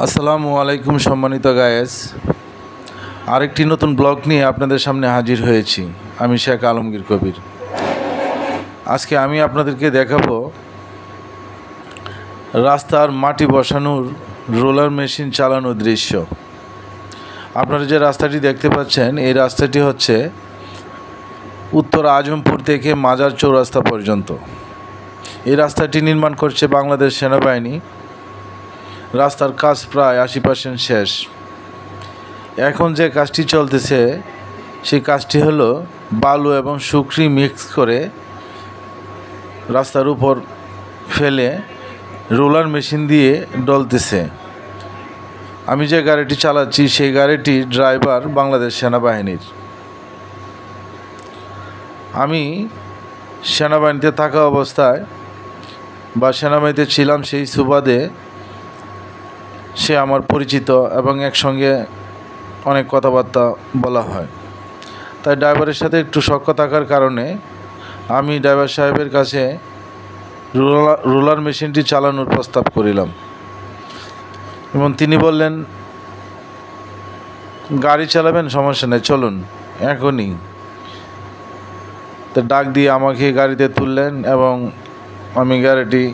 আসসালামু আলাইকুম সম্মানিত গায়েস, আরেকটি নতুন ব্লগ নিয়ে আপনাদের সামনে হাজির হয়েছি। আমি শেখ আলমগীর কবির। আজকে আমি আপনাদেরকে দেখাবো রাস্তার মাটি বসানোর রোলার মেশিন চালানোর দৃশ্য। আপনারা যে রাস্তাটি দেখতে পাচ্ছেন, এই রাস্তাটি হচ্ছে উত্তর আজমপুর থেকে মাজার চৌরাস্তা পর্যন্ত। এই রাস্তাটি নির্মাণ করছে বাংলাদেশ সেনাবাহিনী। রাস্তার কাজ প্রায় 80% শেষ। এখন যে কাজটি চলতেছে সেই কাজটি হলো বালু এবং শুকরি মিক্স করে রাস্তার উপর ফেলে রোলার মেশিন দিয়ে ডলতেছে। আমি যে গাড়িটি চালাচ্ছি সেই গাড়িটির ড্রাইভার বাংলাদেশ সেনাবাহিনীর। আমি সেনাবাহিনীতে থাকা অবস্থায় বা সেনাবাহিনীতে ছিলাম, সেই সুবাদে সে আমার পরিচিত এবং একসঙ্গে অনেক কথাবার্তা বলা হয়। তাই ড্রাইভারের সাথে একটু সখ্য থাকার কারণে আমি ড্রাইভার সাহেবের কাছে রোলার মেশিনটি চালানোর প্রস্তাব করিলাম এবং তিনি বললেন, গাড়ি চালাবেন, সমস্যা নেই, চলুন এখনই। তো ডাক দিয়ে আমাকে গাড়িতে তুললেন এবং আমি গাড়িটি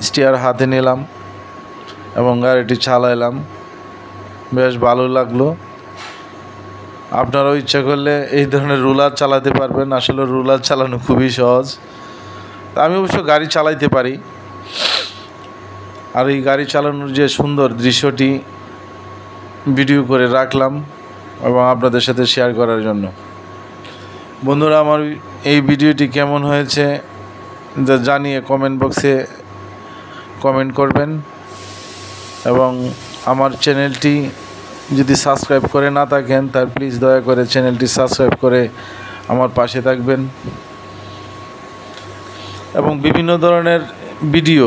স্টিয়ার হাতে নিলাম এবং গাড়িটি চালাইলাম। বেশ ভালো লাগলো। আপনারাও ইচ্ছা করলে এই ধরনের রোলার চালাতে পারবেন। আসলে রোলার চালানো খুবই সহজ। আমি অবশ্য গাড়ি চালাইতে পারি, আর এই গাড়ি চালানোর যে সুন্দর দৃশ্যটি ভিডিও করে রাখলাম এবং আপনাদের সাথে শেয়ার করার জন্য। বন্ধুরা, আমার এই ভিডিওটি কেমন হয়েছে জানিয়ে কমেন্ট বক্সে কমেন্ট করবেন এবং আমার চ্যানেলটি যদি সাবস্ক্রাইব করে না থাকেন তাহলে প্লিজ দয়া করে চ্যানেলটি সাবস্ক্রাইব করে আমার পাশে থাকবেন এবং বিভিন্ন ধরনের ভিডিও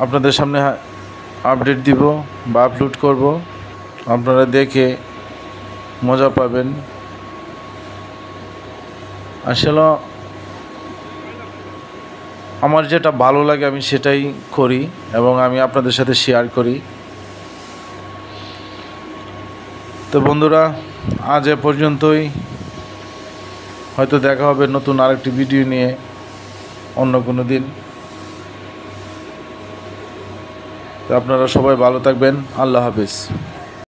আপনাদের সামনে আপডেট দিব বা আপলোড করব। আপনারা দেখে মজা পাবেন। আসলে আমার যেটা ভালো লাগে আমি সেটাই করি এবং আমি আপনাদের সাথে শেয়ার করি। তো বন্ধুরা, আজ এ পর্যন্তই। হয়তো দেখা হবে নতুন আরেকটি ভিডিও নিয়ে অন্য কোনো দিন। তো আপনারা সবাই ভালো থাকবেন। আল্লাহ হাফেজ।